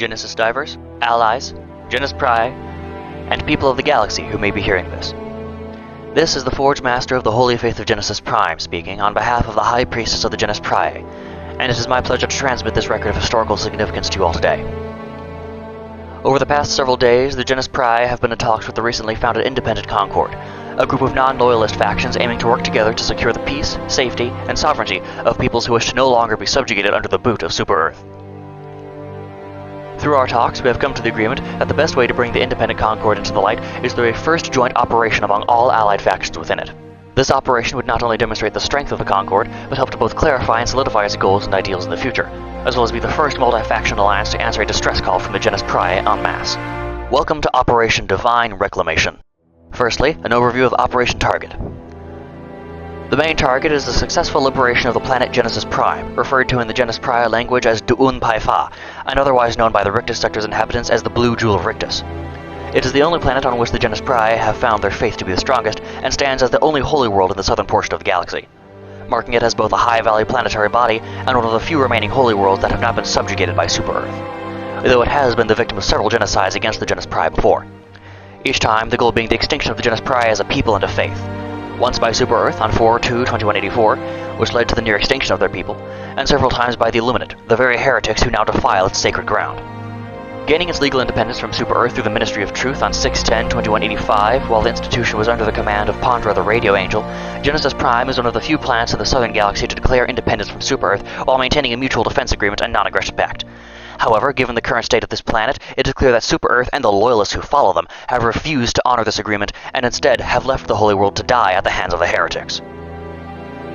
G.E.N.I.S.I.S Divers, allies, G.E.N.I.S.I.S and people of the galaxy who may be hearing this. This is the Forge Master of the Holy Faith of G.E.N.I.S.I.S Prime speaking on behalf of the High Priestess of the G.E.N.I.S.I.S, and it is my pleasure to transmit this record of historical significance to you all today. Over the past several days, the G.E.N.I.S.I.S have been in talks with the recently founded Independence Concord, a group of non-loyalist factions aiming to work together to secure the peace, safety, and sovereignty of peoples who wish to no longer be subjugated under the boot of Super-Earth. Through our talks, we have come to the agreement that the best way to bring the Independent Concord into the light is through a first joint operation among all allied factions within it. This operation would not only demonstrate the strength of the Concord, but help to both clarify and solidify its goals and ideals in the future, as well as be the first multi-faction alliance to answer a distress call from the G.E.N.I.S.I.S en masse. Welcome to Operation Divine Reclamation. Firstly, an overview of Operation Target. The main target is the successful liberation of the planet G.E.N.I.S.I.S Prime, referred to in the G.E.N.I.S.I.S language as Du'un-Pai-Fa, and otherwise known by the Rictus sector's inhabitants as the Blue Jewel of Rictus. It is the only planet on which the G.E.N.I.S.I.S have found their faith to be the strongest, and stands as the only holy world in the southern portion of the galaxy, marking it as both a high-value planetary body and one of the few remaining holy worlds that have not been subjugated by Super-Earth, though it has been the victim of several genocides against the G.E.N.I.S.I.S before. Each time, the goal being the extinction of the G.E.N.I.S.I.S as a people and a faith. Once by Super-Earth on 4/2/2184, which led to the near extinction of their people, and several times by the Illuminate, the very heretics who now defile its sacred ground. Gaining its legal independence from Super-Earth through the Ministry of Truth on 6/10/2185, while the institution was under the command of Pondra the Radio Angel, G.E.N.I.S.I.S Prime is one of the few planets in the southern galaxy to declare independence from Super-Earth while maintaining a mutual defense agreement and non-aggression pact. However, given the current state of this planet, it is clear that Super-Earth and the loyalists who follow them have refused to honor this agreement and instead have left the Holy World to die at the hands of the heretics.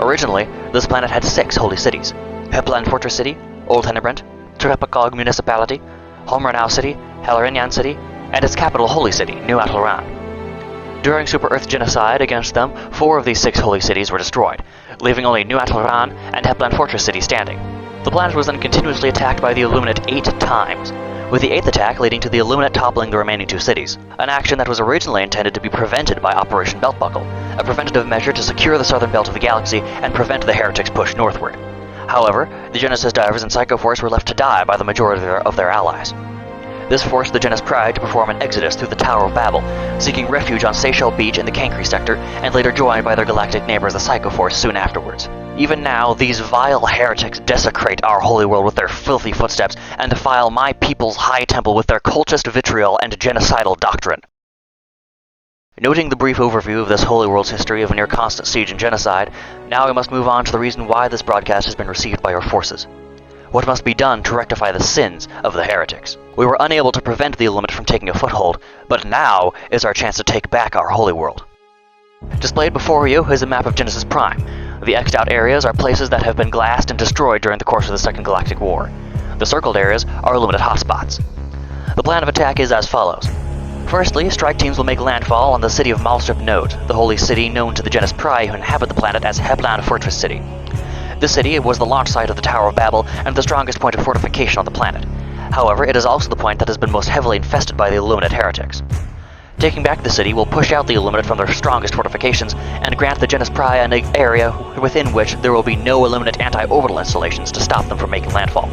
Originally, this planet had 6 holy cities: Heplan Fortress City, Old Henebrand, Trepakog Municipality, Homranau City, Helarinyan City, and its capital holy city, New Atlaran. During Super-Earth genocide against them, 4 of these 6 holy cities were destroyed, leaving only New Atlaran and Heplan Fortress City standing. The planet was then continuously attacked by the Illuminate 8 times, with the 8th attack leading to the Illuminate toppling the remaining 2 cities, an action that was originally intended to be prevented by Operation Belt Buckle, a preventative measure to secure the southern belt of the galaxy and prevent the heretics' push northward. However, the G.E.N.I.S.I.S Divers and Psycho Force were left to die by the majority of their allies. This forced the G.E.N.I.S.I.S to perform an exodus through the Tower of Babel, seeking refuge on Seychelles Beach in the Cancri sector, and later joined by their galactic neighbors the Psycho Force soon afterwards. Even now, these vile heretics desecrate our holy world with their filthy footsteps, and defile my people's high temple with their cultist vitriol and genocidal doctrine. Noting the brief overview of this holy world's history of a near constant siege and genocide, now we must move on to the reason why this broadcast has been received by your forces. What must be done to rectify the sins of the heretics? We were unable to prevent the Illuminate from taking a foothold, but now is our chance to take back our holy world. Displayed before you is a map of G.E.N.I.S.I.S Prime. The X'd out areas are places that have been glassed and destroyed during the course of the Second Galactic War. The circled areas are Illuminate hotspots. The plan of attack is as follows. Firstly, strike teams will make landfall on the city of Malstrip Node, the holy city known to the G.E.N.I.S.I.S who inhabit the planet as Heplan Fortress City. This city was the launch site of the Tower of Babel and the strongest point of fortification on the planet. However, it is also the point that has been most heavily infested by the Illuminate heretics. Taking back the city will push out the Illuminate from their strongest fortifications and grant the G.E.N.I.S.I.S an area within which there will be no Illuminate anti-orbital installations to stop them from making landfall,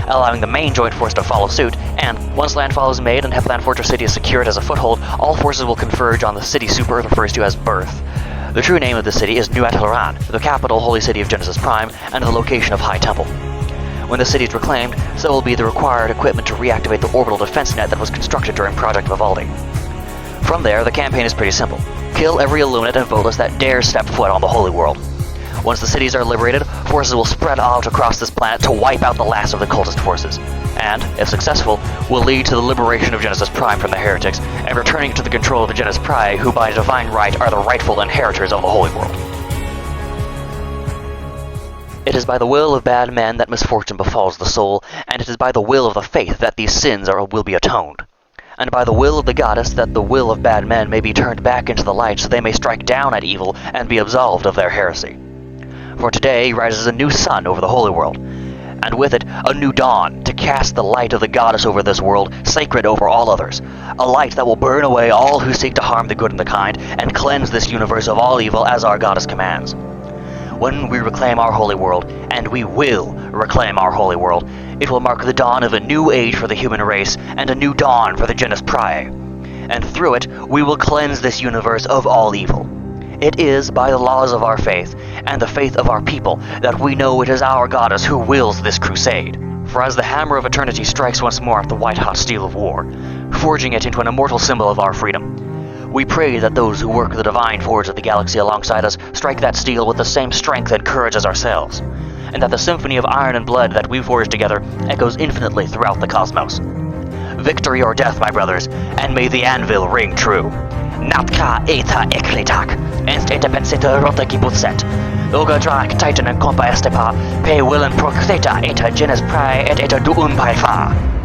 allowing the main joint force to follow suit, and once landfall is made and Heplan Fortress City is secured as a foothold, all forces will converge on the city Super-Earth refers to as Birth. The true name of the city is New Atlaran, the capital holy city of G.E.N.I.S.I.S Prime, and the location of High Temple. When the city is reclaimed, so will be the required equipment to reactivate the orbital defense net that was constructed during Project Vivaldi. From there, the campaign is pretty simple. Kill every Illuminate and Volus that dares step foot on the Holy World. Once the cities are liberated, forces will spread out across this planet to wipe out the last of the cultist forces, and, if successful, will lead to the liberation of G.E.N.I.S.I.S Prime from the heretics, and returning to the control of the G.E.N.I.S.I.S who by divine right are the rightful inheritors of the Holy World. It is by the will of bad men that misfortune befalls the soul, and it is by the will of the faith that these sins will be atoned. And by the will of the goddess that the will of bad men may be turned back into the light so they may strike down at evil and be absolved of their heresy. For today rises a new sun over the holy world, and with it a new dawn to cast the light of the goddess over this world, sacred over all others, a light that will burn away all who seek to harm the good and the kind, and cleanse this universe of all evil as our goddess commands. When we reclaim our holy world, and we will reclaim our holy world, it will mark the dawn of a new age for the human race and a new dawn for the G.E.N.I.S.I.S. And through it, we will cleanse this universe of all evil. It is by the laws of our faith, and the faith of our people, that we know it is our goddess who wills this crusade. For as the hammer of eternity strikes once more at the white-hot steel of war, forging it into an immortal symbol of our freedom, we pray that those who work the divine forge of the galaxy alongside us strike that steel with the same strength and courage as ourselves, and that the symphony of iron and blood that we forged together echoes infinitely throughout the cosmos. Victory or death, my brothers, and may the anvil ring true. Natka eta eklitak, enst etepetsita rotakibutset. Oga drak titan and compa estepa, pe willen proctheta eta genus prae et eta duun paifa.